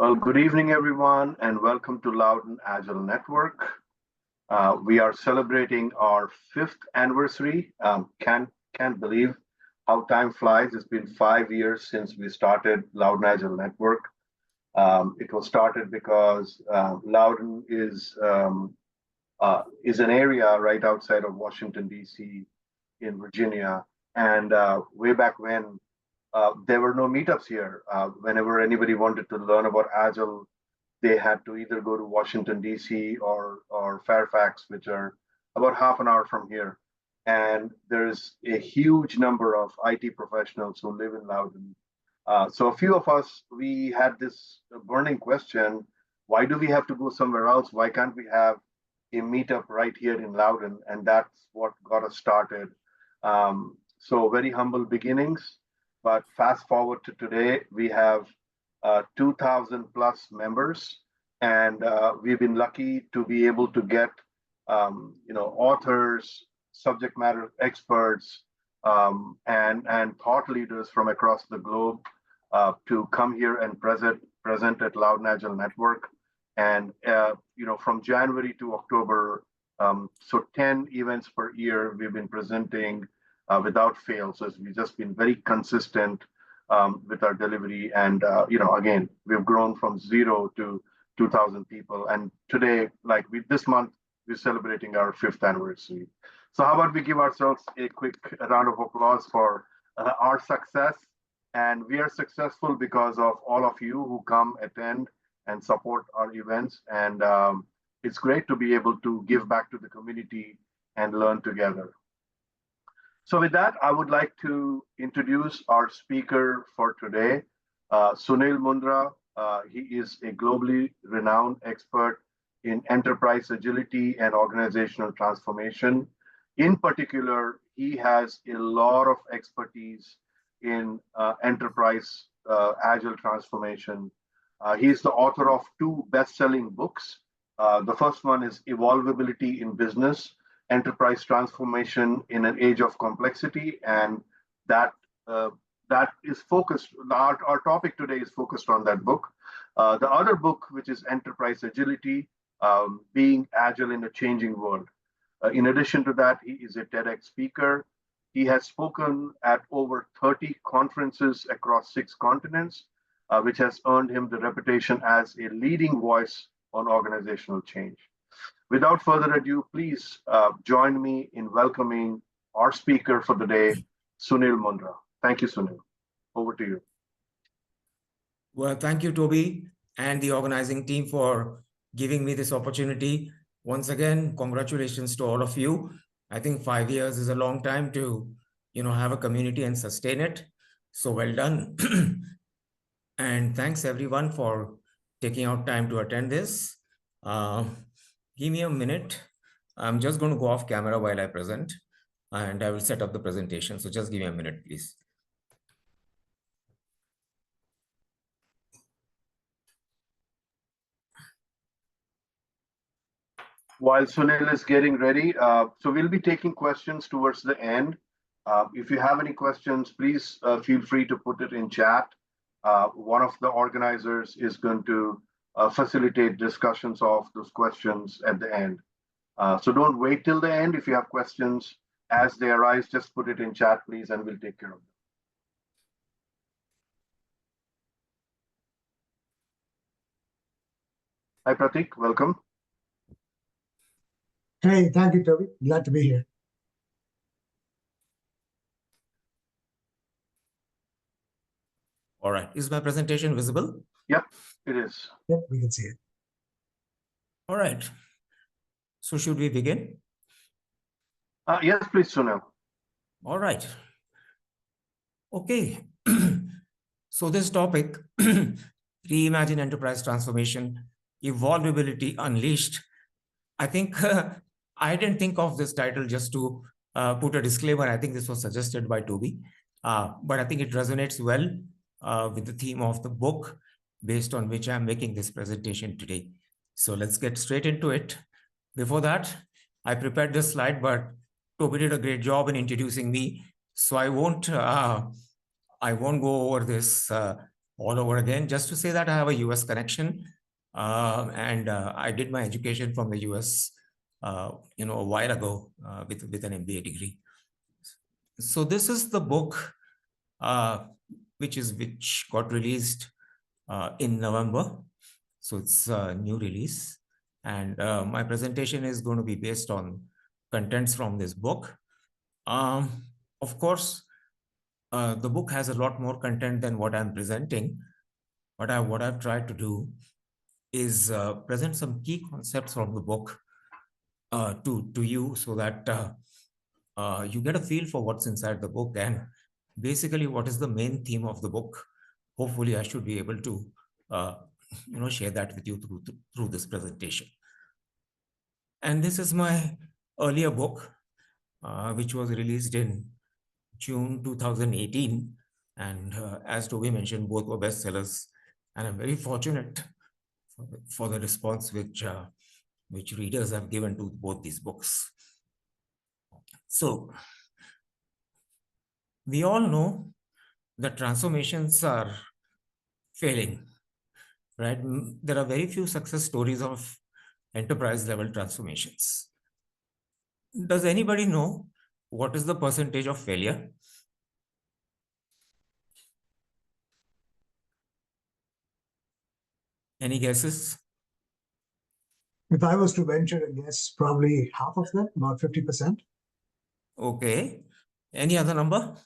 Well, good evening, everyone, and welcome to Loudon Agile Network. We are celebrating our 5th anniversary. Can't believe how time flies. It's been 5 years since we started Loudon Agile Network. It was started because Loudon is an area right outside of Washington, D.C. in Virginia. And way back when, there were no meetups here. Whenever anybody wanted to learn about Agile, they had to either go to Washington, D.C. or Fairfax, which are about half an hour from here. And there's a huge number of IT professionals who live in Loudon. So a few of us, we had this burning question, why do we have to go somewhere else? Why can't we have a meetup right here in Loudon? And that's what got us started. So very humble beginnings, but fast forward to today, we have 2,000 plus members, and we've been lucky to be able to get authors, subject matter experts, and thought leaders from across the globe to come here and present at Loudon Agile Network. And from January to October, so 10 events per year we've been presenting without fail. So we've just been very consistent with our delivery. And, again, we've grown from 0 to 2,000 people. And today, this month, we're celebrating our 5th anniversary. So how about we give ourselves a quick round of applause for our success. And we are successful because of all of you who come, attend, and support our events. And it's great to be able to give back to the community and learn together. So with that, I would like to introduce our speaker for today, Sunil Mundra. He is a globally renowned expert in enterprise agility and organizational transformation. In particular, he has a lot of expertise in enterprise agile transformation. He's the author of 2 best-selling books. The first one is Evolvability in Business, Enterprise Transformation in an Age of Complexity, and that is focused. Our topic today is focused on that book. The other book, which is Enterprise Agility, Being Agile in a Changing World. In addition to that, he is a TEDx speaker. He has spoken at over 30 conferences across 6 continents, which has earned him the reputation as a leading voice on organizational change. Without further ado, please join me in welcoming our speaker for the day, Sunil Mundra. Thank you, Sunil. Over to you. Well, thank you, Toby, and the organizing team for giving me this opportunity. Once again, congratulations to all of you. I think 5 years is a long time to, have a community and sustain it. So well done. And thanks everyone for taking out time to attend this. Give me a minute. I'm just going to go off camera while I present, and I will set up the presentation. So just give me a minute, please. While Sunil is getting ready, so we'll be taking questions towards the end. If you have any questions, please feel free to put it in chat. One of the organizers is going to facilitate discussions of those questions at the end. So don't wait till the end. If you have questions as they arise, just put it in chat, please, and we'll take care of them. Hi, Pratik. Welcome. Hey, thank you, Toby. Glad to be here. All right. Is my presentation visible? Yep, it is. Yep, we can see it. All right. So should we begin? Yes, please, Sunil. All right. Okay. So this topic, Reimagine Enterprise Transformation, Evolvability Unleashed. I think I didn't think of this title just to put a disclaimer. I think this was suggested by Toby, but I think it resonates well with the theme of the book based on which I'm making this presentation today. So let's get straight into it. Before that, I prepared this slide, but Toby did a great job in introducing me. So I won't go over this all over again, just to say that I have a US connection. And I did my education from the US, a while ago with an MBA degree. So this is the book which got released in November. So it's a new release. And my presentation is going to be based on contents from this book. Of course, the book has a lot more content than what I'm presenting. But what I've tried to do is present some key concepts from the book to you, so that you get a feel for what's inside the book and basically what is the main theme of the book. Hopefully, I should be able to share that with you through this presentation. And this is my earlier book, which was released in June 2018. And as Toby mentioned, both were bestsellers. And I'm very fortunate for the response which readers have given to both these books. So we all know that transformations are failing, right? There are very few success stories of enterprise level transformations. Does anybody know what is the percentage of failure? Any guesses? If I was to venture a guess, probably half of them, about 50%. Okay. Any other number?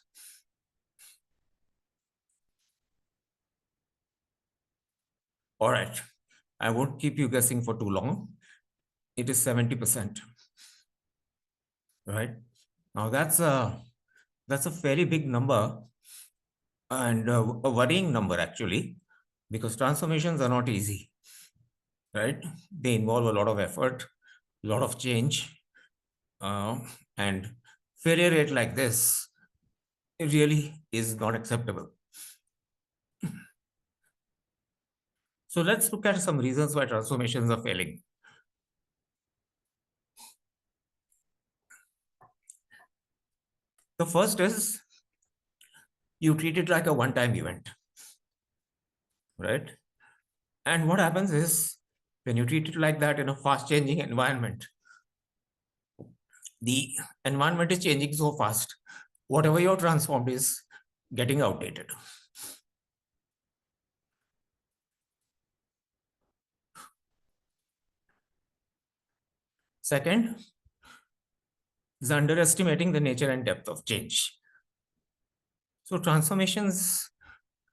All right. I won't keep you guessing for too long. It is 70%. Right? Now that's a fairly big number, and a worrying number actually, because transformations are not easy, right? They involve a lot of effort, a lot of change, and failure rate like this, it really is not acceptable. So let's look at some reasons why transformations are failing. The first is you treat it like a one-time event, right? And what happens is when you treat it like that in a fast-changing environment, the environment is changing so fast, whatever you're transformed is getting outdated. Second is underestimating the nature and depth of change. So transformations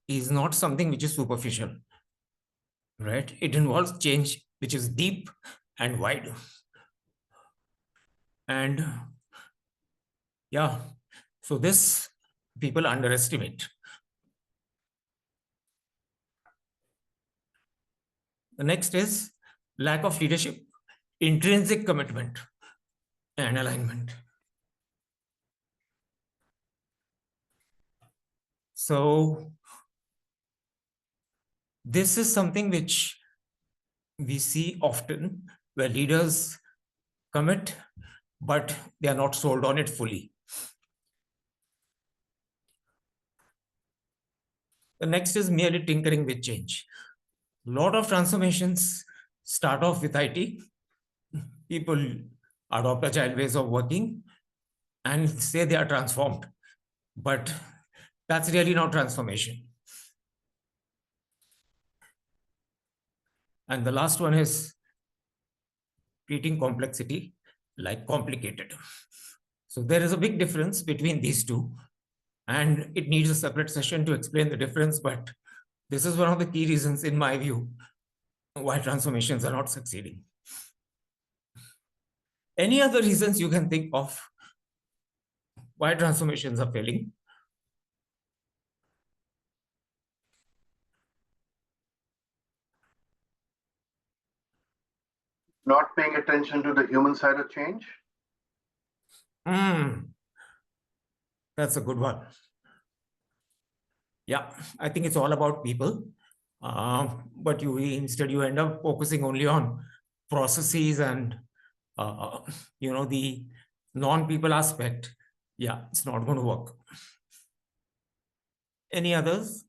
is not something which is superficial, right? It involves change which is deep and wide. And yeah, so this people underestimate. The next is lack of leadership, intrinsic commitment, and alignment. So this is something which we see often, where leaders commit, but they are not sold on it fully. The next is merely tinkering with change. A lot of transformations start off with IT. People adopt agile ways of working and say they are transformed, but that's really not transformation. And the last one is treating complexity like complicated. So there is a big difference between these two, and it needs a separate session to explain the difference, but this is one of the key reasons, in my view, why transformations are not succeeding. Any other reasons you can think of why transformations are failing? Not paying attention to the human side of change? That's a good one. Yeah, I think it's all about people. But instead you end up focusing only on processes and the non-people aspect. Yeah, it's not going to work. Any others?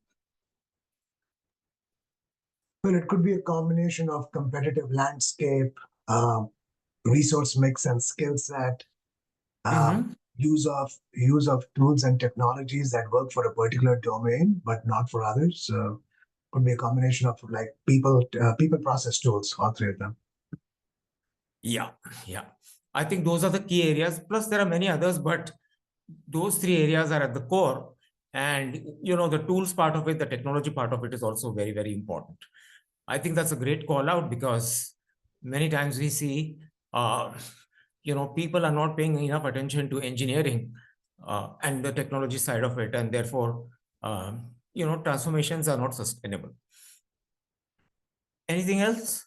Well, it could be a combination of competitive landscape, resource mix and skill set, Mhm. use of tools and technologies that work for a particular domain but not for others. So could be a combination of like people process tools, all three of them. Yeah, yeah. I think those are the key areas. Plus, there are many others, but those three areas are at the core. And the tools part of it, the technology part of it is also very, very important. I think that's a great call out because many times we see, people are not paying enough attention to engineering and the technology side of it, and therefore, transformations are not sustainable. Anything else?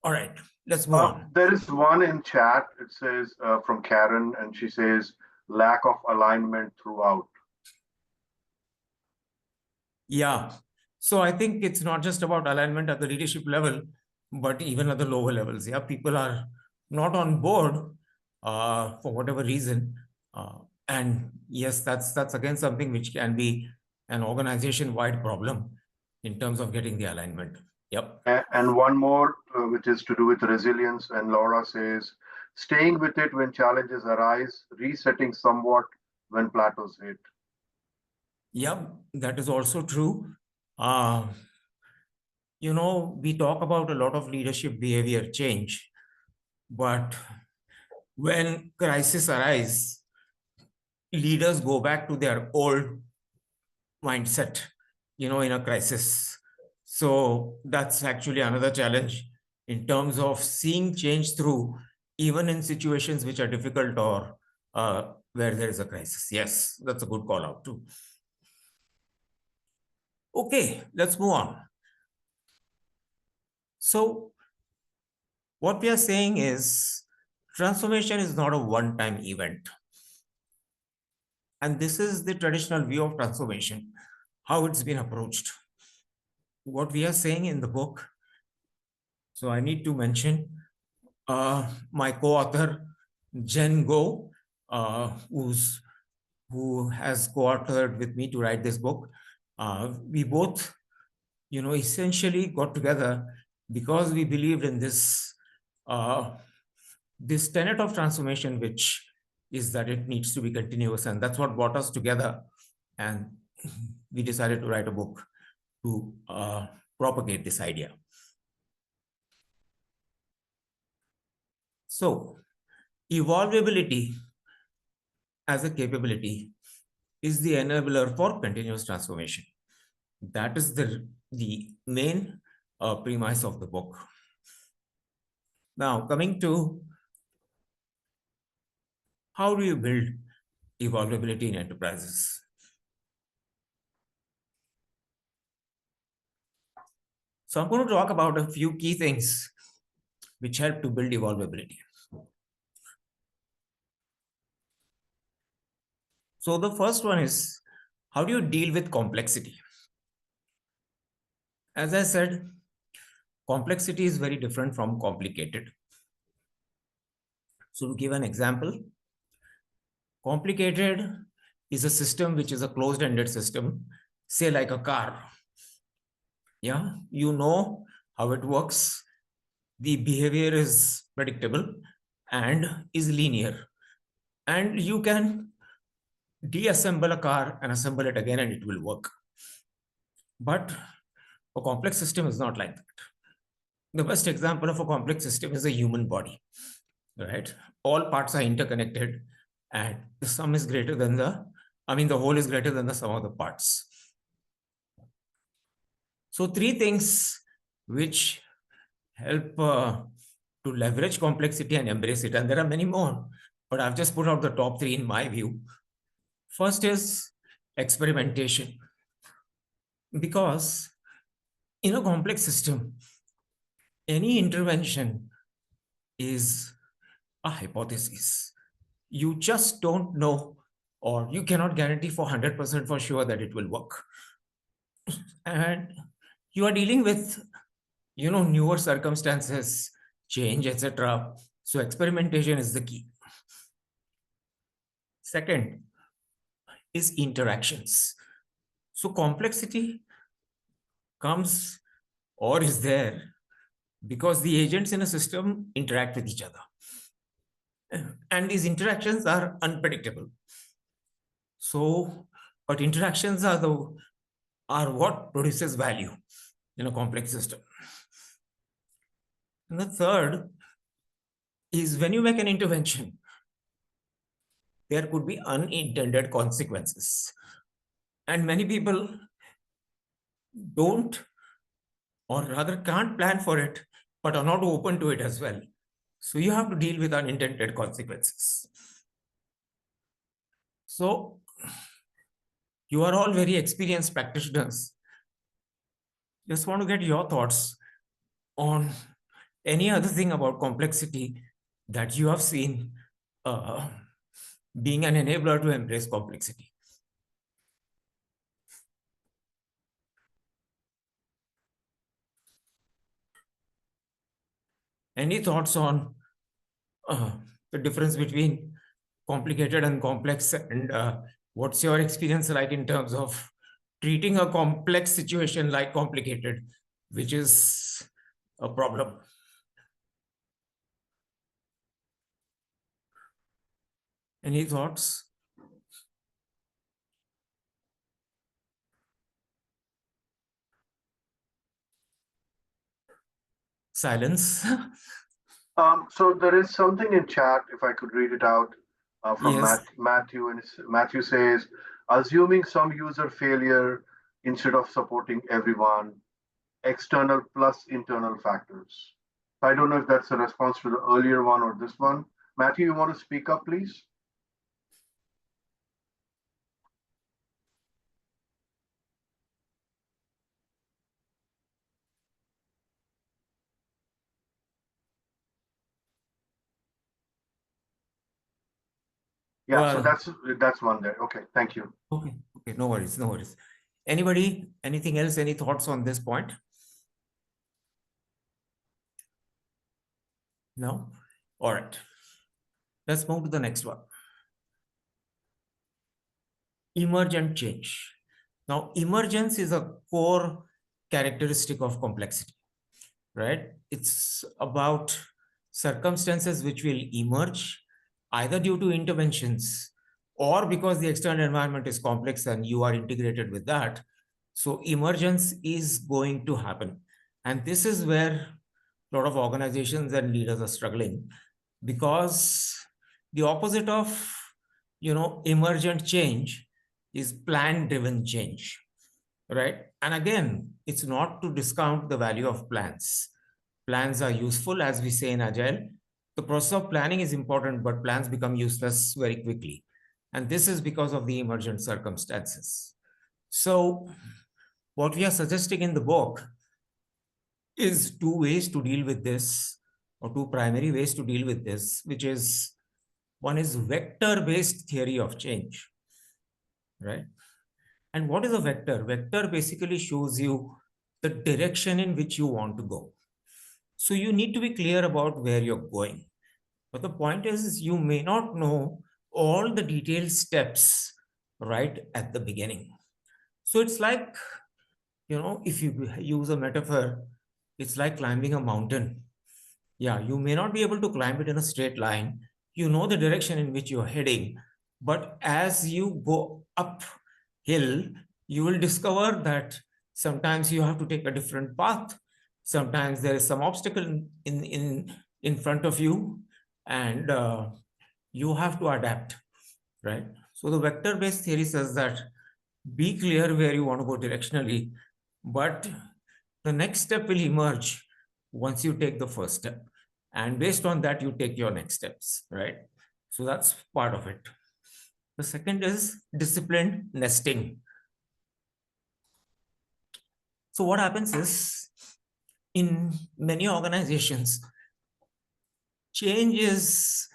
All right, let's move on. There is one in chat. It says from Karen, and she says lack of alignment throughout. Yeah. So I think it's not just about alignment at the leadership level, but even at the lower levels. Yeah, people are not on board for whatever reason. And yes, that's again something which can be an organization-wide problem in terms of getting the alignment. Yep. And one more, which is to do with resilience. And Laura says, staying with it when challenges arise, resetting somewhat when plateaus hit. Yep, that is also true. We talk about a lot of leadership behavior change, but when crisis arise, leaders go back to their old mindset, in a crisis. So that's actually another challenge in terms of seeing change through, even in situations which are difficult or where there is a crisis. Yes, that's a good call out too. Okay, let's move on. So what we are saying is transformation is not a one-time event. And this is the traditional view of transformation, how it's been approached. What we are saying in the book, so I need to mention my co-author, Jen Go, who has co-authored with me to write this book. We both, essentially got together because we believed in this tenet of transformation, which is that it needs to be continuous, and that's what brought us together. And we decided to write a book to propagate this idea. So, evolvability as a capability is the enabler for continuous transformation. That is the main premise of the book. Now, coming to how do you build evolvability in enterprises? So I'm going to talk about a few key things which help to build evolvability. So the first one is, how do you deal with complexity? As I said, complexity is very different from complicated. So to give an example, complicated is a system which is a closed-ended system, say like a car. Yeah, you know how it works. The behavior is predictable and is linear. And you can deassemble a car and assemble it again and it will work. But a complex system is not like that. The best example of a complex system is a human body, right? All parts are interconnected and the sum is greater than the whole is greater than the sum of the parts. So three things which help to leverage complexity and embrace it. And there are many more, but I've just put out the top three in my view. First is experimentation. Because in a complex system, any intervention is a hypothesis. You just don't know, or you cannot guarantee for 100% for sure that it will work. And you are dealing with, newer circumstances, change, etc. So experimentation is the key. Second is interactions. So complexity comes or is there because the agents in a system interact with each other. And these interactions are unpredictable. So, but interactions are what produces value in a complex system. And the third is when you make an intervention, there could be unintended consequences. And many people don't, or rather can't plan for it, but are not open to it as well. So you have to deal with unintended consequences. So you are all very experienced practitioners. Just want to get your thoughts on any other thing about complexity that you have seen being an enabler to embrace complexity. Any thoughts on the difference between complicated and complex, and what's your experience like in terms of treating a complex situation like complicated, which is a problem? Any thoughts? Silence. So there is something in chat, if I could read it out, from Yes. Matthew, and Matthew says, assuming some user failure instead of supporting everyone, external plus internal factors. I don't know if that's a response to the earlier one or this one. Matthew, you want to speak up, please? Yeah, Well, so that's one there. Okay, thank you. okay, no worries, no worries. Anybody, anything else, any thoughts on this point? No? All right. Let's move to the next one. Emergent change. Now, emergence is a core characteristic of complexity, right? It's about circumstances which will emerge either due to interventions or because the external environment is complex and you are integrated with that. So emergence is going to happen. And this is where a lot of organizations and leaders are struggling, because the opposite of, emergent change is plan-driven change, right? And again, it's not to discount the value of plans. Plans are useful, as we say in Agile. The process of planning is important, but plans become useless very quickly. And this is because of the emergent circumstances. So what we are suggesting in the book is two ways to deal with this, or two primary ways to deal with this, which is, one is vector-based theory of change, right? And what is a vector? Vector basically shows you the direction in which you want to go. So you need to be clear about where you're going. But the point is, you may not know all the detailed steps right at the beginning. So it's like, if you use a metaphor, it's like climbing a mountain. Yeah, you may not be able to climb it in a straight line. You know the direction in which you're heading, but as you go uphill, you will discover that sometimes you have to take a different path. Sometimes there is some obstacle in front of you, and you have to adapt, right? So the vector-based theory says that be clear where you want to go directionally, but the next step will emerge once you take the first step. And based on that, you take your next steps, right? So that's part of it. The second is disciplined nesting. So what happens is, in many organizations, change is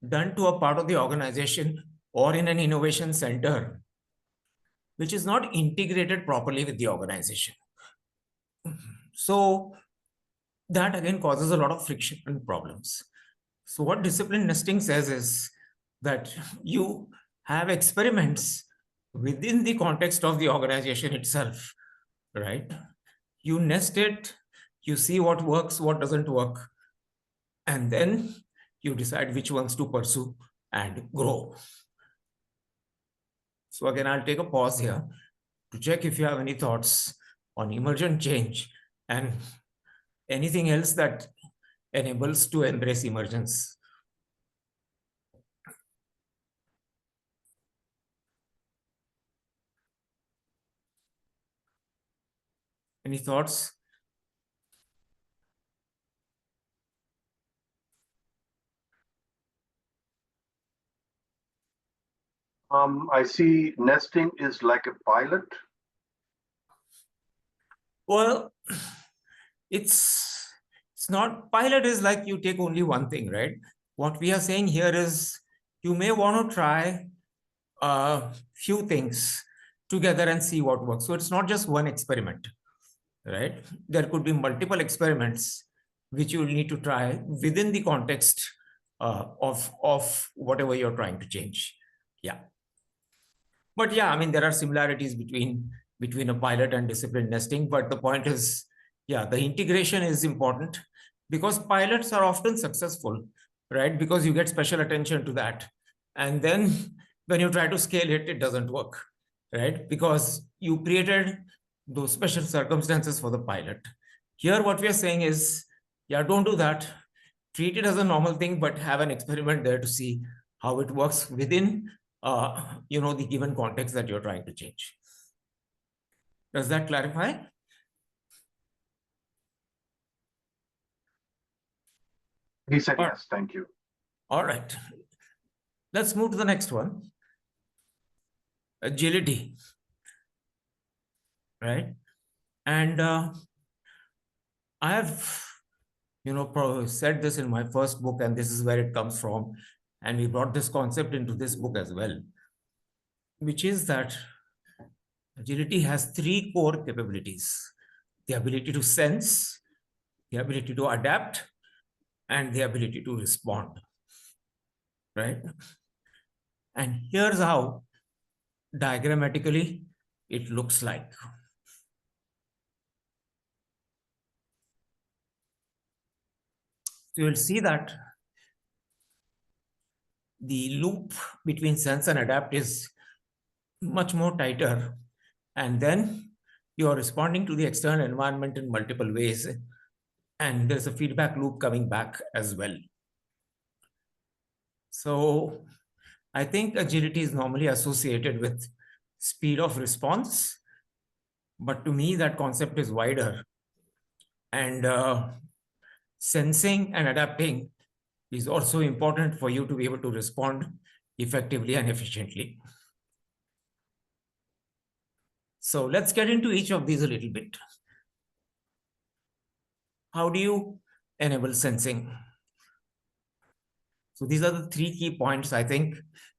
done to a part of the organization or in an innovation center, which is not integrated properly with the organization. So that again causes a lot of friction and problems. So what discipline nesting says is that you have experiments within the context of the organization itself, right? You nest it, you see what works, what doesn't work, and then you decide which ones to pursue and grow. So again, I'll take a pause here to check if you have any thoughts on emergent change and anything else that enables to embrace emergence. Any thoughts? I see nesting is like a pilot. Well, it's not, pilot is like you take only one thing, right? What we are saying here is you may want to try a few things together and see what works. So it's not just one experiment, right? There could be multiple experiments which you will need to try within the context of whatever you're trying to change. Yeah. But yeah, I mean, there are similarities between a pilot and disciplined nesting. But the point is, yeah, the integration is important because pilots are often successful, right? Because you get special attention to that. And then when you try to scale it, it doesn't work, right? Because you created those special circumstances for the pilot. Here, what we are saying is, yeah, don't do that. Treat it as a normal thing, but have an experiment there to see how it works within the given context that you're trying to change. Does that clarify? He said yes, thank you. All right. Let's move to the next one. Agility. Right? And I have, said this in my first book, and this is where it comes from. And we brought this concept into this book as well, which is that agility has three core capabilities: the ability to sense, the ability to adapt, and the ability to respond, right? And here's how diagrammatically it looks like. So you'll see that the loop between sense and adapt is much more tighter. And then you're responding to the external environment in multiple ways. And there's a feedback loop coming back as well. So I think agility is normally associated with speed of response. But to me, that concept is wider. And sensing and adapting is also important for you to be able to respond effectively and efficiently. So let's get into each of these a little bit. How do you enable sensing? So these are the three key points, I think,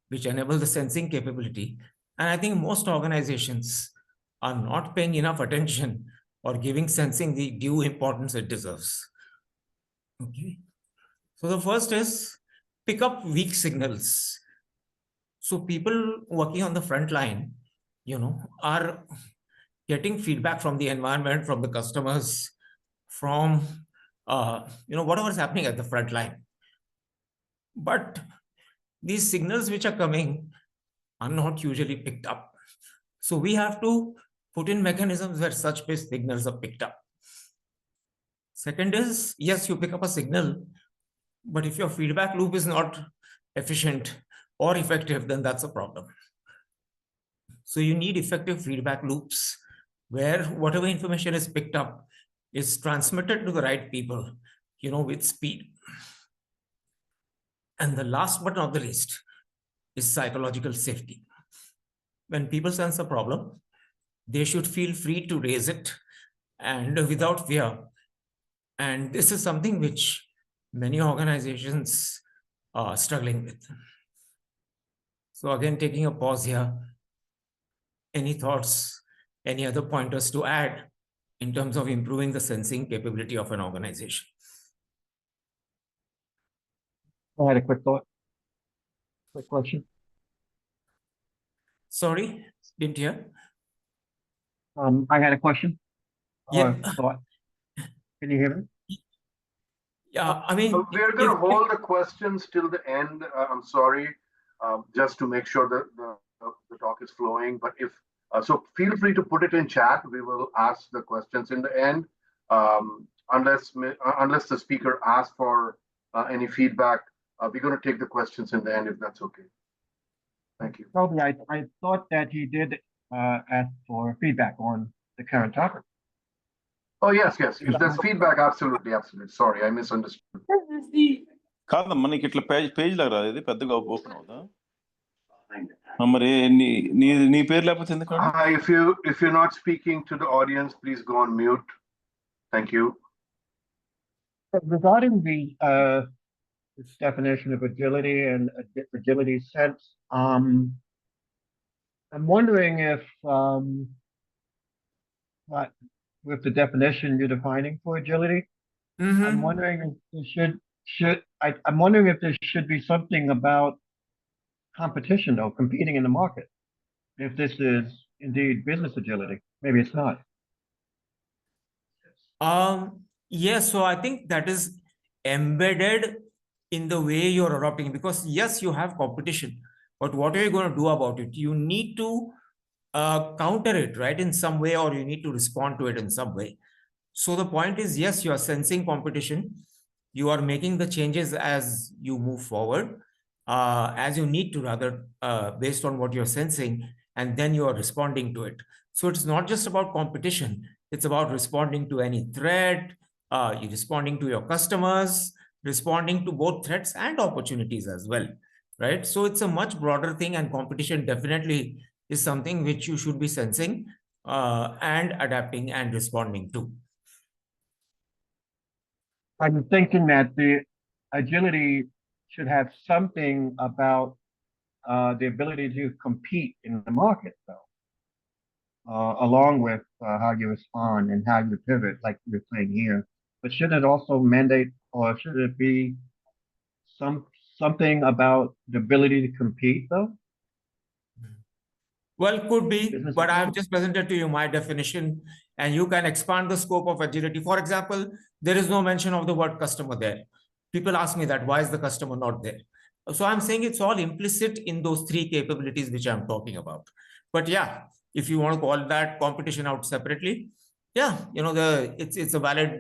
which enable the sensing capability. And I think most organizations are not paying enough attention or giving sensing the due importance it deserves. Okay. So the first is pick up weak signals. So people working on the front line, are getting feedback from the environment, from the customers, from whatever's happening at the front line. But these signals which are coming are not usually picked up. So we have to put in mechanisms where such signals are picked up. Second is, yes, you pick up a signal, but if your feedback loop is not efficient or effective, then that's a problem. So you need effective feedback loops where whatever information is picked up is transmitted to the right people, with speed. And the last but not the least is psychological safety. When people sense a problem, they should feel free to raise it and without fear. And this is something which many organizations are struggling with. So again, taking a pause here, any thoughts, any other pointers to add in terms of improving the sensing capability of an organization? I had a quick thought. Quick question. Sorry, didn't hear. I had a question. Yeah. thought. Can you hear me? Yeah, I mean, We're going to hold the questions till the end. I'm sorry, just to make sure that the talk is flowing. But if so, feel free to put it in chat. We will ask the questions in the end, unless the speaker asks for any feedback. We're going to take the questions in the end if that's okay. Thank you. Toby, I thought that you did ask for feedback on the current topic. Oh, yes. If there's feedback, absolutely. Sorry, I misunderstood. కాదమ్మా నీకు ఇట్లా page లాగా రాదు ఇది పెద్దగా open అవుదా మరి నీ పేరు లేకపోతే ఎందుకు If you're not speaking to the audience, please go on mute. Thank you. Regarding this definition of agility and agility sense, I'm wondering if with the definition you're defining for agility, I'm wondering if I'm wondering if there should be something about competition or competing in the market. If this is indeed business agility, maybe it's not. Yes, so I think that is embedded in the way you're adopting, because yes, you have competition, but what are you going to do about it? You need to counter it, right, in some way, or you need to respond to it in some way. So the point is, yes, you are sensing competition. You are making the changes as you move forward, as you need to, rather, based on what you're sensing, and then you are responding to it. So it's not just about competition. It's about responding to any threat, you're responding to your customers, responding to both threats and opportunities as well, right? So it's a much broader thing, and competition definitely is something which you should be sensing and adapting and responding to. I'm thinking that the agility should have something about the ability to compete in the market, though, along with how you respond and how you pivot, like you're saying here. But should it also mandate, or should it be something about the ability to compete, though? Well, could be, Business but I have agility. just presented to you my definition, and you can expand the scope of agility. For example, there is no mention of the word customer there. People ask me that, why is the customer not there? So I'm saying it's all implicit in those three capabilities which I'm talking about. But yeah, if you want to call that competition out separately, yeah, it's a valid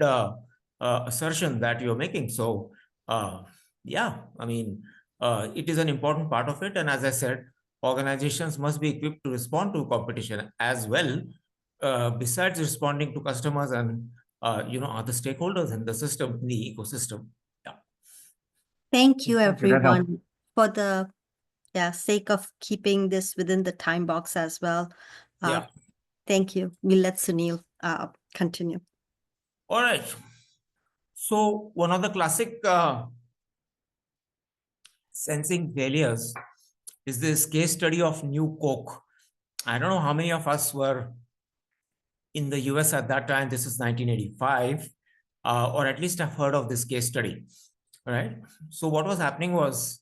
assertion that you're making. So yeah, I mean, it is an important part of it. And as I said, organizations must be equipped to respond to competition as well, besides responding to customers and other stakeholders in the system, in the ecosystem. Yeah. Thank you, That helps. everyone, for the sake of keeping this within the time box as well. Yeah. Thank you. We'll let Sunil continue. All right. So one of the classic sensing failures is this case study of New Coke. I don't know how many of us were in the US at that time. This is 1985, or at least I've heard of this case study, right? So what was happening was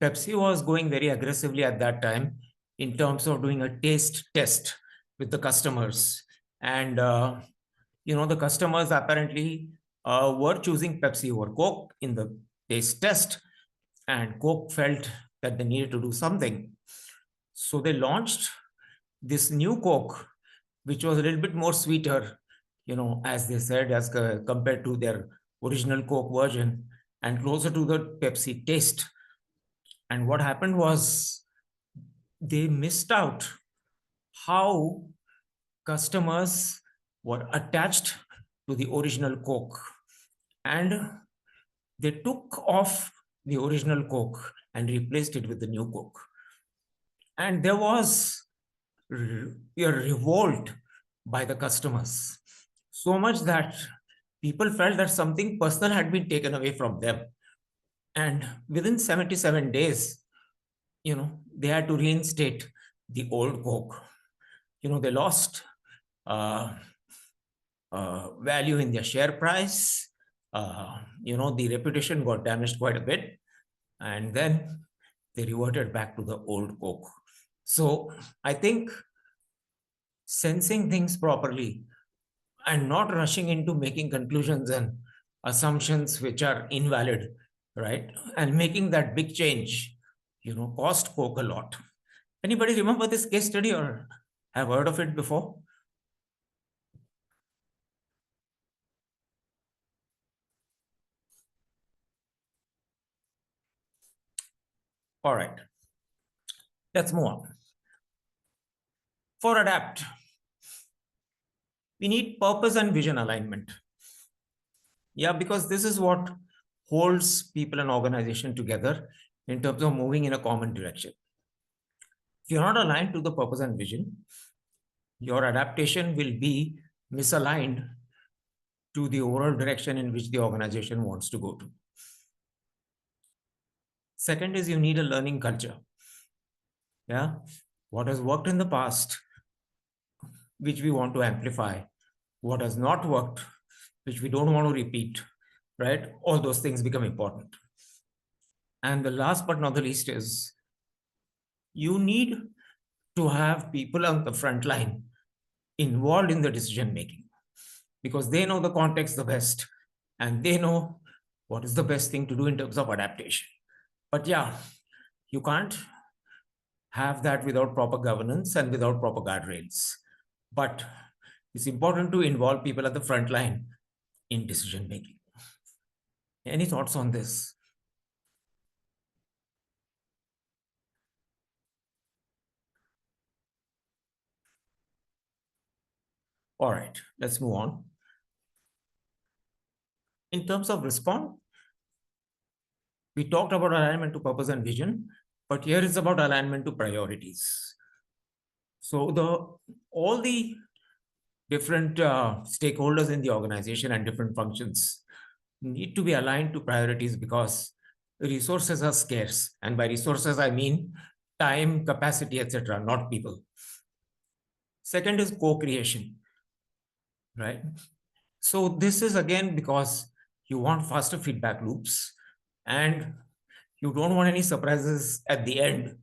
Pepsi was going very aggressively at that time in terms of doing a taste test with the customers. And, the customers apparently were choosing Pepsi over Coke in the taste test, and Coke felt that they needed to do something. So they launched this new Coke, which was a little bit more sweeter, as they said, as compared to their original Coke version, and closer to the Pepsi taste. And what happened was they missed out how customers were attached to the original Coke, and they took off the original Coke and replaced it with the new Coke. And there was a revolt by the customers, so much that people felt that something personal had been taken away from them. And within 77 days, they had to reinstate the old Coke. They lost value in their share price. The reputation got damaged quite a bit. And then they reverted back to the old Coke. So I think sensing things properly, and not rushing into making conclusions and assumptions which are invalid, right? And making that big change, cost Coke a lot. Anybody remember this case study or have heard of it before? All right, let's move on. For adapt, we need purpose and vision alignment. Yeah, because this is what holds people and organization together in terms of moving in a common direction. If you're not aligned to the purpose and vision, your adaptation will be misaligned to the overall direction in which the organization wants to go to. Second is you need a learning culture. Yeah, what has worked in the past, which we want to amplify, what has not worked, which we don't want to repeat, right? All those things become important. And the last but not the least is you need to have people on the front line involved in the decision making, because they know the context the best and they know what is the best thing to do in terms of adaptation. But yeah, you can't have that without proper governance and without proper guardrails. But it's important to involve people at the front line in decision making. Any thoughts on this? All right, let's move on. In terms of respond, we talked about alignment to purpose and vision, but here it's about alignment to priorities. So all the different stakeholders in the organization and different functions need to be aligned to priorities, because resources are scarce. And by resources, I mean time, capacity, etc., not people. Second is co-creation, right? So this is again because you want faster feedback loops and you don't want any surprises at the end,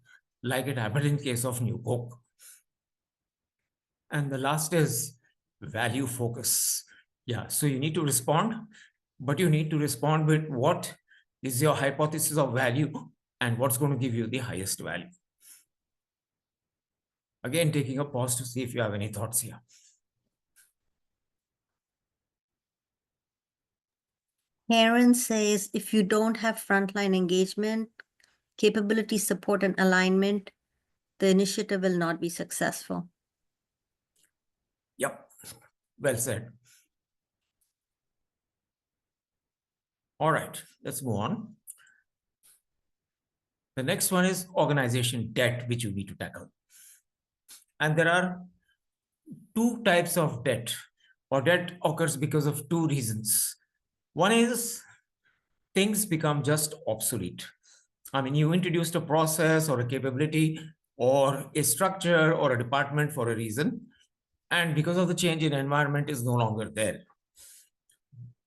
like it happened in case of New Coke. And the last is value focus. Yeah, so you need to respond, but you need to respond with what is your hypothesis of value and what's going to give you the highest value. Again, taking a pause to see if you have any thoughts here. Karen says, if you don't have frontline engagement, capability support and alignment, the initiative will not be successful. Yep, well said. All right, let's move on. The next one is organization debt, which you need to tackle. And there are two types of debt, or debt occurs because of two reasons. One is things become just obsolete. I mean, you introduced a process or a capability or a structure or a department for a reason, and because of the change in environment is no longer there.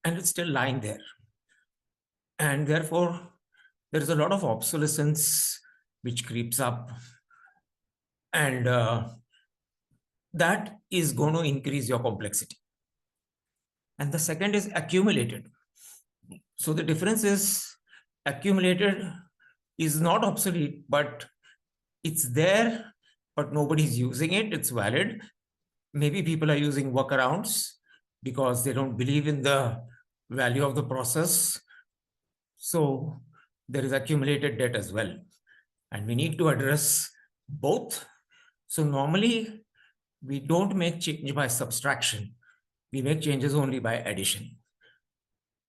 And it's still lying there. And therefore, there is a lot of obsolescence which creeps up. And that is going to increase your complexity. And the second is accumulated. So the difference is accumulated is not obsolete, but it's there, but nobody's using it. It's valid. Maybe people are using workarounds because they don't believe in the value of the process. So there is accumulated debt as well. And we need to address both. So normally we don't make change by subtraction. We make changes only by addition.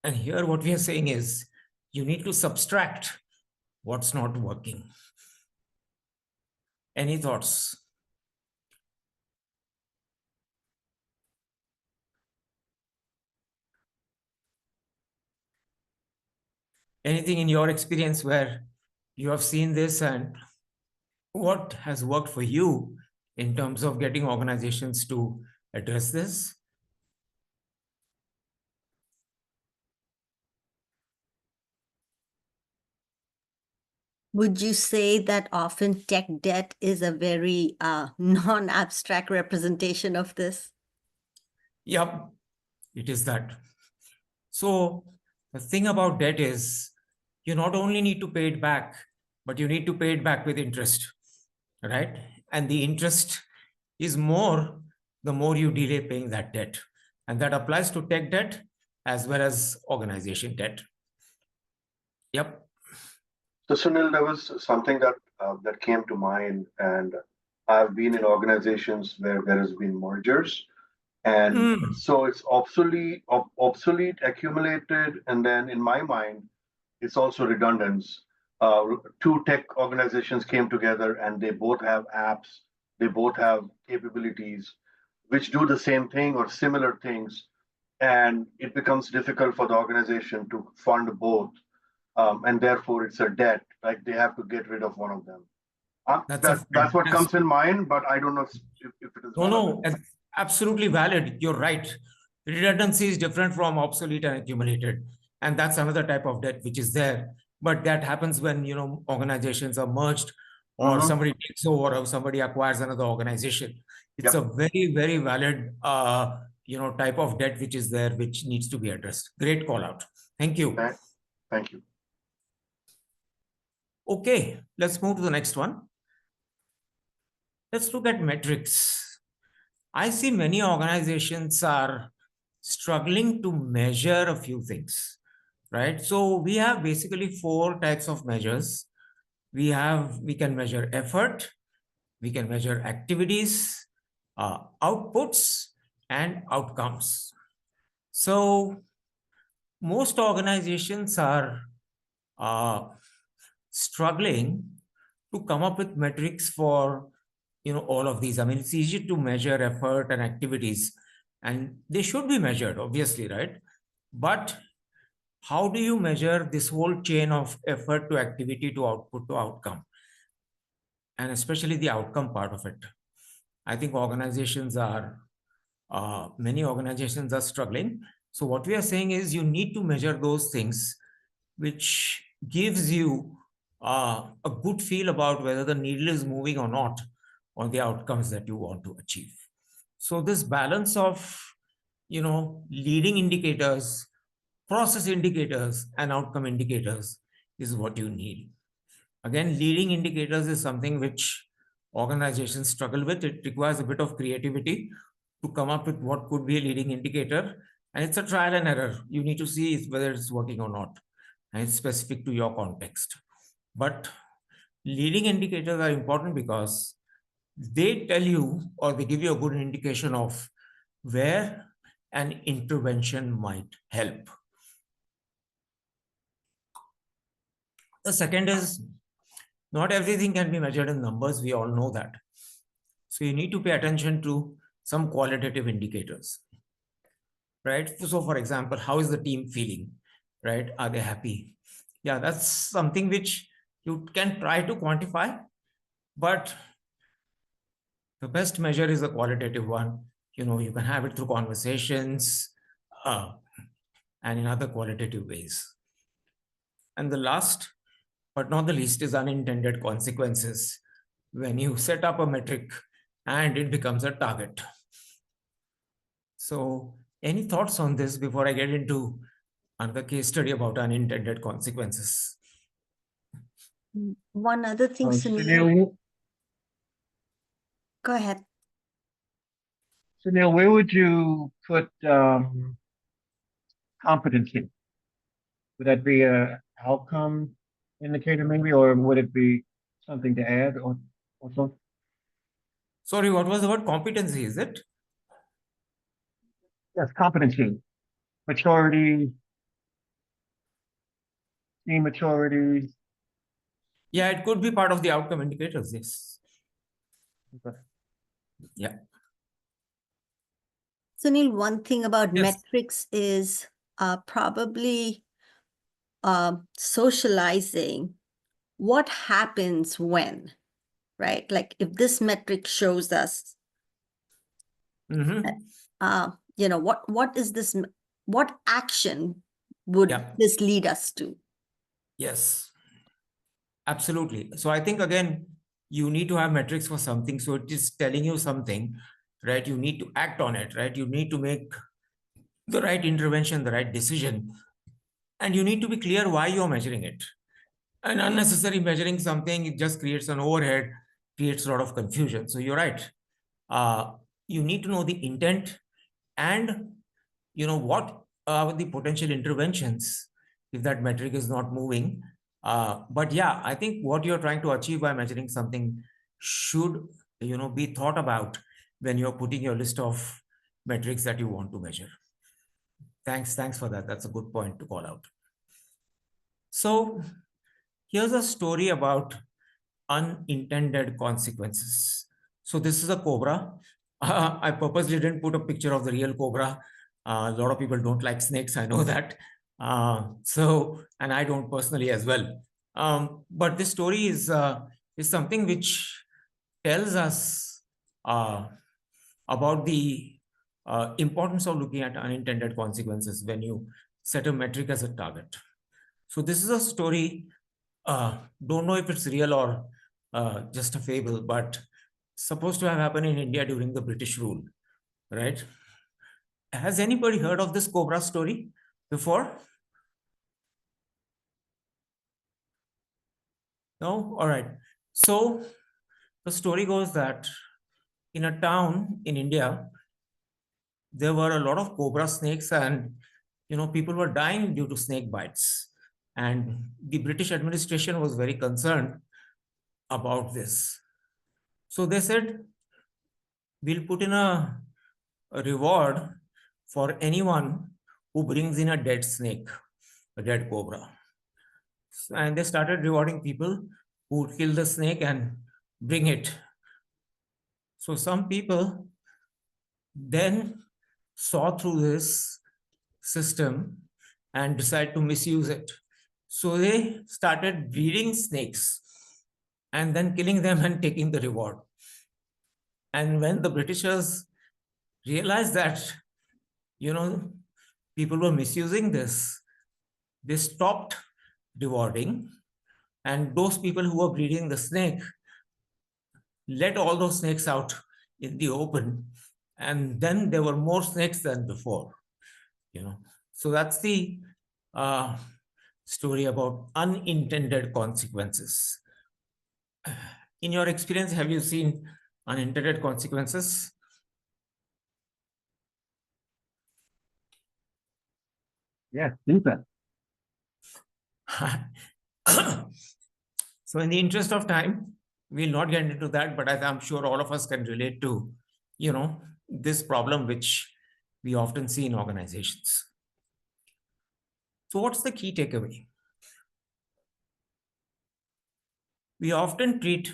And here what we are saying is you need to subtract what's not working. Any thoughts? Anything in your experience where you have seen this and what has worked for you in terms of getting organizations to address this? Would you say that often tech debt is a very non-abstract representation of this? Yeah, It is that. So the thing about debt is you not only need to pay it back, but you need to pay it back with interest, right? And the interest is more the more you delay paying that debt. And that applies to tech debt as well as organization debt. Yep. So Sunil, there was something that came to mind, and I've been in organizations where there has been mergers, and so it's obsolete, accumulated, and then in my mind, it's also redundant. Two tech organizations came together, and they both have apps, they both have capabilities, which do the same thing or similar things, and it becomes difficult for the organization to fund both, and therefore it's a debt. Like they have to get rid of one of them. That's what comes in mind, but I don't know if it is. No, absolutely valid. You're right. Redundancy is different from obsolete and accumulated, and that's another type of debt which is there. But that happens when organizations are merged, or somebody takes over, or somebody acquires another organization. It's a very, very valid type of debt which is there, which needs to be addressed. Great call out. Thank you. Thank you. Okay, let's move to the next one. Let's look at metrics. I see many organizations are struggling to measure a few things, right? So we have basically 4 types of measures. We can measure effort, we can measure activities, outputs, and outcomes. So most organizations are struggling to come up with metrics for all of these. I mean, it's easy to measure effort and activities, and they should be measured, obviously, right? But how do you measure this whole chain of effort to activity to output to outcome? And especially the outcome part of it. I think many organizations are struggling. So what we are saying is you need to measure those things, which gives you a good feel about whether the needle is moving or not on the outcomes that you want to achieve. So this balance of, leading indicators, process indicators, and outcome indicators is what you need. Again, leading indicators is something which organizations struggle with. It requires a bit of creativity to come up with what could be a leading indicator. And it's a trial and error. You need to see whether it's working or not. And it's specific to your context. But leading indicators are important because they tell you, or they give you a good indication of where an intervention might help. The second is, not everything can be measured in numbers. We all know that. So you need to pay attention to some qualitative indicators, right? So for example, how is the team feeling, right? Are they happy? Yeah, that's something which you can try to quantify, but the best measure is a qualitative one. You can have it through conversations and in other qualitative ways. And the last, but not the least, is unintended consequences. When you set up a metric and it becomes a target. So any thoughts on this before I get into another case study about unintended consequences? One other thing, Sunil. Go ahead. Sunil, where would you put competency? Would that be an outcome indicator maybe, or would it be something to add or so? Sorry, what was the word? Competency, is it? Yes, competency, maturity, team maturity. Yeah, it could be part of the outcome indicators, yes. Okay. Yeah. Sunil, one thing about metrics is probably socializing what happens when, right? Like if this metric shows us, what is this, what action would this lead us to? Yes, absolutely. So I think, again, you need to have metrics for something. So it is telling you something, right? You need to act on it, right? You need to make the right intervention, the right decision. And you need to be clear why you're measuring it. And unnecessary measuring something, it just creates an overhead, creates a lot of confusion. So you're right. You need to know the intent and what are the potential interventions if that metric is not moving. But yeah, I think what you're trying to achieve by measuring something should be thought about when you're putting your list of metrics that you want to measure. Thanks for that. That's a good point to call out. So here's a story about unintended consequences. So this is a cobra. I purposely didn't put a picture of the real cobra. A lot of people don't like snakes, I know that. And I don't personally as well. But this story is something which tells us about the importance of looking at unintended consequences when you set a metric as a target. So this is a story, don't know if it's real or just a fable, but supposed to have happened in India during the British rule, right? Has anybody heard of this cobra story before? No? All right. So the story goes that in a town in India, there were a lot of cobra snakes and people were dying due to snake bites. And the British administration was very concerned about this. So they said, we'll put in a reward for anyone who brings in a dead snake, a dead cobra. And they started rewarding people who would kill the snake and bring it. So some people then saw through this system and decided to misuse it. So they started breeding snakes and then killing them and taking the reward. And when the Britishers realized that, people were misusing this, they stopped rewarding. And those people who were breeding the snake let all those snakes out in the open. And then there were more snakes than before, So that's the story about unintended consequences. In your experience, have you seen unintended consequences? Yes, do that. So in the interest of time, we'll not get into that, but I'm sure all of us can relate to, this problem which we often see in organizations. So what's the key takeaway? We often treat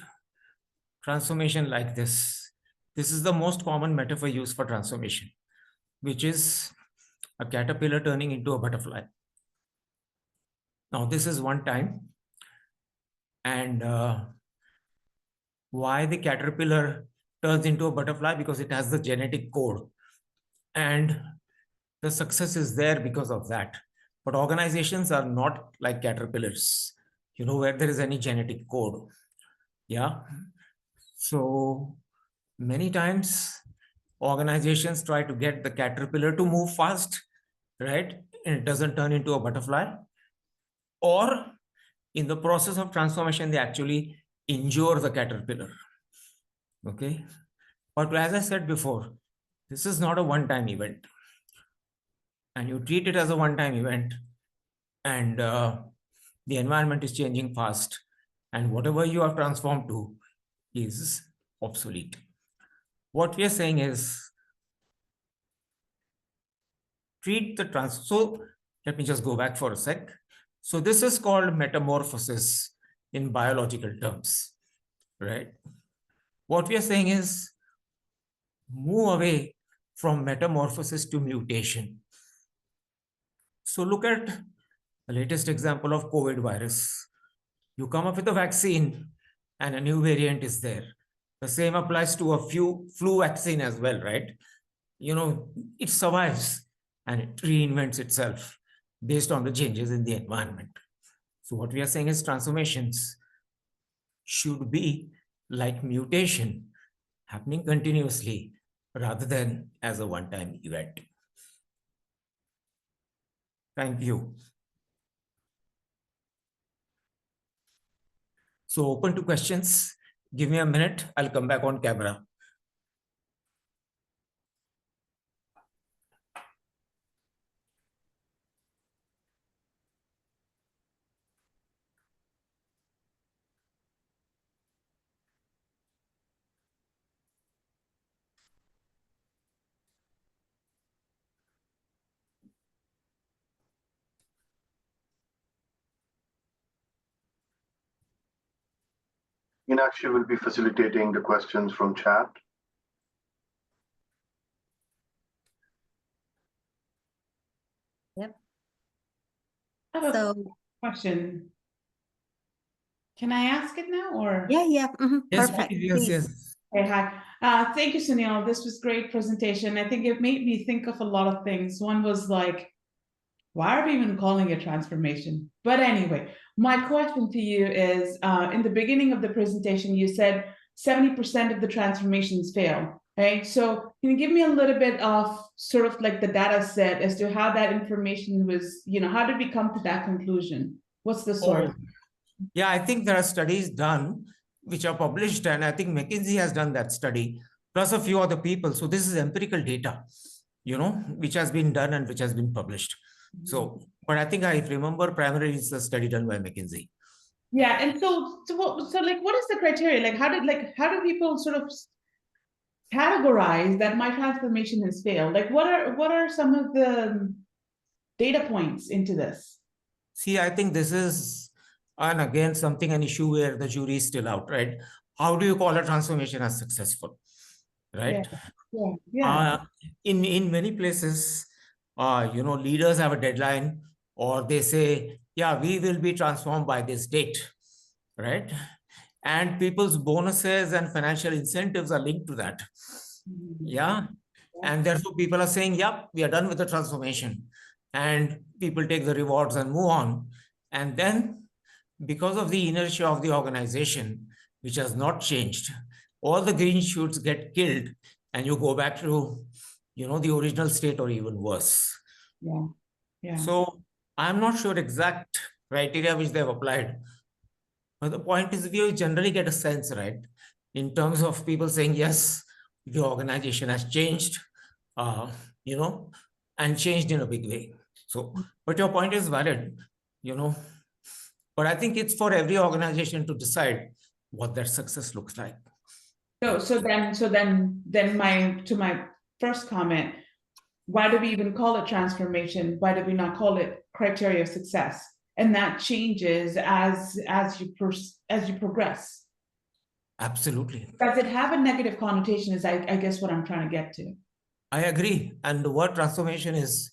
transformation like this. This is the most common metaphor used for transformation, which is a caterpillar turning into a butterfly. Now, this is one time. And why the caterpillar turns into a butterfly? Because it has the genetic code. And the success is there because of that. But organizations are not like caterpillars, where there is any genetic code. Yeah. So many times organizations try to get the caterpillar to move fast, right? And it doesn't turn into a butterfly. Or in the process of transformation, they actually injure the caterpillar. Okay. But as I said before, this is not a one-time event. And you treat it as a one-time event, and the environment is changing fast. And whatever you are transformed to is obsolete. What we are saying is treat the So let me just go back for a sec. So this is called metamorphosis in biological terms, right? What we are saying is move away from metamorphosis to mutation. So look at the latest example of COVID virus. You come up with a vaccine and a new variant is there. The same applies to a flu vaccine as well, right? It survives and it reinvents itself based on the changes in the environment. So what we are saying is transformations should be like mutation, happening continuously rather than as a one-time event. Thank you. So open to questions. Give me a minute. I'll come back on camera. Meenakshi will be facilitating the questions from chat. Yep. I have a So, question. Can I ask it now or? yeah, Yes, perfect. yes, Please. yes. Okay, hi. Thank you, Sunil. This was great presentation. I think it made me think of a lot of things. One was like, why are we even calling it transformation? But anyway, my question to you is, in the beginning of the presentation, you said 70% of the transformations fail, right? So can you give me a little bit of sort of like the data set as to how that information was, how did we come to that conclusion? What's the source? Yeah, I think there are studies done which are published, and I think McKinsey has done that study, plus a few other people. So this is empirical data, which has been done and which has been published. So, but I think I remember primarily it's a study done by McKinsey. Yeah, and so like, what is the criteria? Like, how do people sort of categorize that my transformation has failed? Like, what are some of the data points into this? See, I think this is, and again, an issue where the jury is still out, right? How do you call a transformation as successful, right? Yeah. In many places, leaders have a deadline, or they say, yeah, we will be transformed by this date, right? And people's bonuses and financial incentives are linked to that. Yeah. And therefore people are saying, yep, we are done with the transformation. And people take the rewards and move on. And then because of the inertia of the organization, which has not changed, all the green shoots get killed and you go back to, the original state or even worse. Yeah. So I'm not sure exact criteria which they've applied. But the point is, we generally get a sense, right, in terms of people saying, yes, the organization has changed, and changed in a big way. So, but your point is valid, but I think it's for every organization to decide what their success looks like. So then my first comment, why do we even call it transformation? Why do we not call it criteria of success? And that changes as you progress. Absolutely. Does it have a negative connotation is I guess what I'm trying to get to. I agree. And the word transformation is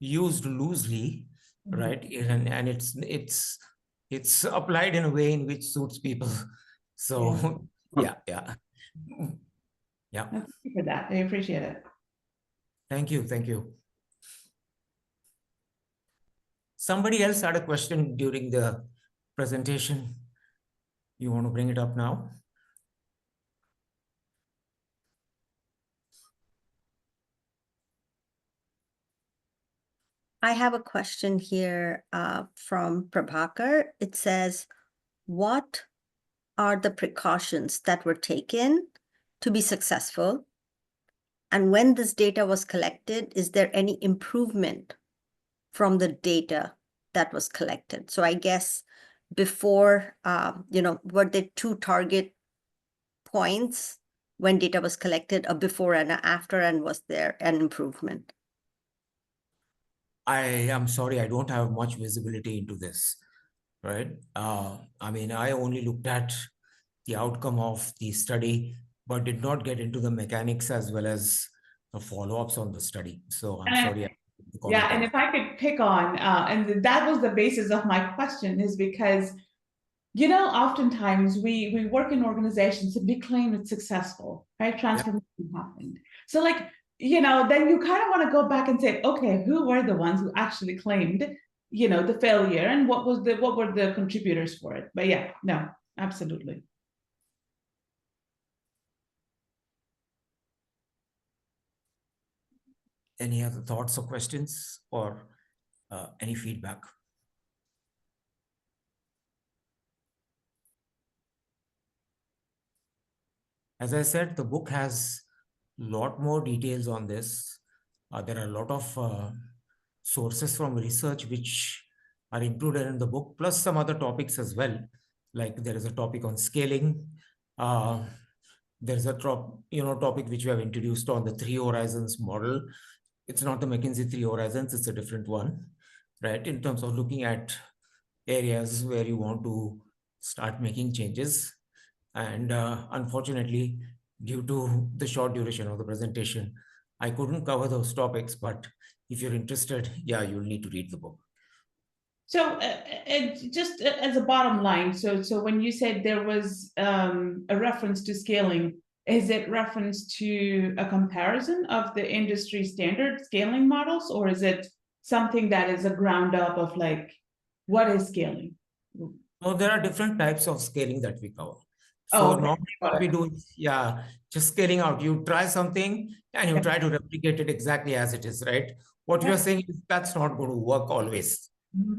used loosely, right? And it's applied in a way in which suits people. So yeah. Thank you for that. I appreciate it. Thank you. Somebody else had a question during the presentation. You want to bring it up now? I have a question here from Prabhakar. It says, what are the precautions that were taken to be successful? And when this data was collected, is there any improvement from the data that was collected? So I guess before, were there two target points when data was collected, a before and a after, and was there an improvement? I am sorry, I don't have much visibility into this, right? I only looked at the outcome of the study, but did not get into the mechanics as well as the follow-ups on the study. So I'm sorry. Yeah, and if I could pick on, and that was the basis of my question, is because, oftentimes we work in organizations and we claim it's successful, right? Transformation happened. So then you kind of want to go back and say, okay, who were the ones who actually claimed, the failure, and what were the contributors for it? But yeah, no, absolutely. Any other thoughts or questions? Or any feedback. As I said, the book has a lot more details on this. There are a lot of sources from research which are included in the book, plus some other topics as well. Like there is a topic on scaling. There's a topic which we have introduced on the 3 horizons model. It's not the McKinsey 3 horizons, it's a different one, right? In terms of looking at areas where you want to start making changes. And unfortunately, due to the short duration of the presentation, I couldn't cover those topics, but if you're interested, yeah, you'll need to read the book. So just as a bottom line, so when you said there was a reference to scaling, is it reference to a comparison of the industry standard scaling models, or is it something that is a ground up of like, what is scaling? No, there are different types of scaling that we cover. So Oh, okay. normally what we do is, yeah, just scaling out. You try something and you try to replicate it exactly as it is, right? What you're saying is that's not going to work always.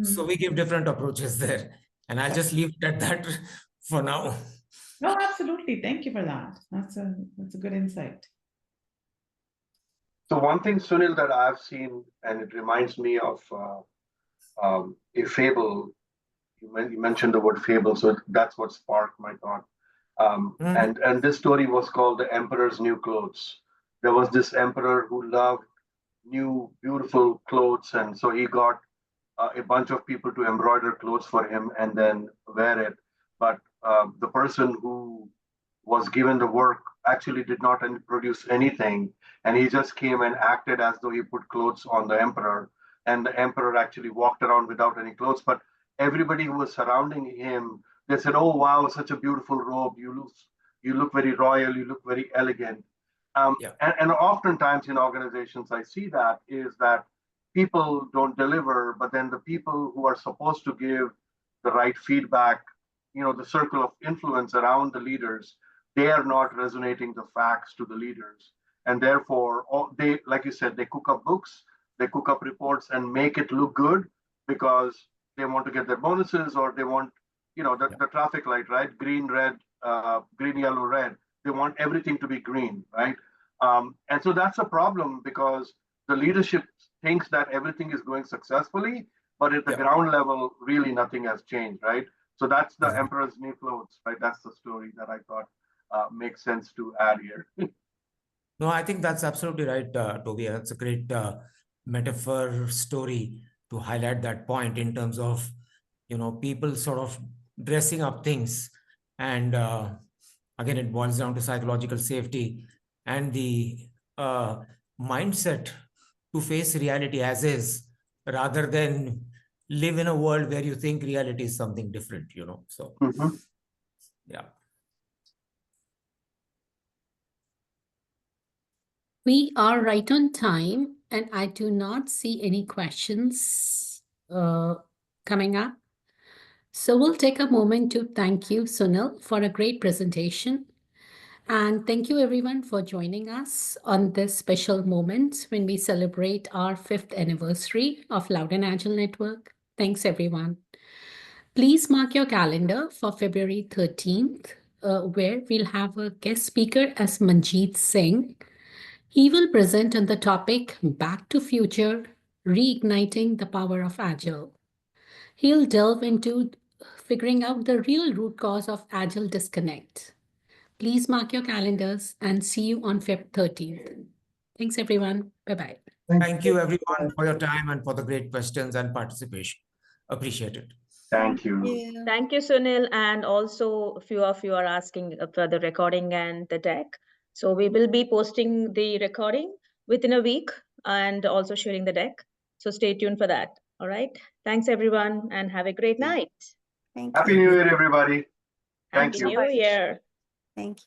So we give different approaches there. And I'll just leave it at that for now. No, absolutely. Thank you for that. That's a good insight. So one thing, Sunil, that I've seen, and it reminds me of a fable. You mentioned the word fable, so that's what sparked my thought. And this story was called The Emperor's New Clothes. There was this emperor who loved new, beautiful clothes, and so he got a bunch of people to embroider clothes for him and then wear it. But the person who was given the work actually did not produce anything, and he just came and acted as though he put clothes on the emperor, and the emperor actually walked around without any clothes. But everybody who was surrounding him, they said, "Oh wow, such a beautiful robe! You look very royal. You look very elegant." And oftentimes in organizations, I see that is that people don't deliver, but then the people who are supposed to give the right feedback, the circle of influence around the leaders, they are not resonating the facts to the leaders. And therefore, they, like you said, they cook up books, they cook up reports and make it look good because they want to get their bonuses, or they want, the traffic light, right? Green, red, green, yellow, red. They want everything to be green, right? And so that's a problem because the leadership thinks that everything is going successfully, but at the ground level, really nothing has changed, right? So that's the Emperor's New Clothes, right? That's the story that I thought makes sense to add here. No, I think that's absolutely right, Toby. That's a great metaphor story to highlight that point in terms of, people sort of dressing up things. And again, it boils down to psychological safety and the mindset to face reality as is, rather than live in a world where you think reality is something different, So, yeah. We are right on time, and I do not see any questions coming up. So we'll take a moment to thank you, Sunil, for a great presentation. And thank you, everyone, for joining us on this special moment when we celebrate our 5th anniversary of Loud and Agile Network. Thanks, everyone. Please mark your calendar for February 13th, where we'll have a guest speaker as Manjeet Singh. He will present on the topic Back to Future, Reigniting the Power of Agile. He'll delve into figuring out the real root cause of Agile disconnect. Please mark your calendars and see you on Feb 13th. Thanks, everyone. Bye-bye. Thank you, everyone, for your time and for the great questions and participation. Appreciate it. Thank you. Thank you, Sunil. And also, a few of you are asking for the recording and the deck. So we will be posting the recording within a week and also sharing the deck. So stay tuned for that. All right. Thanks, everyone, and have a great night. Thank Happy you. New Year, everybody. Thank Happy you. New Year. Thank you.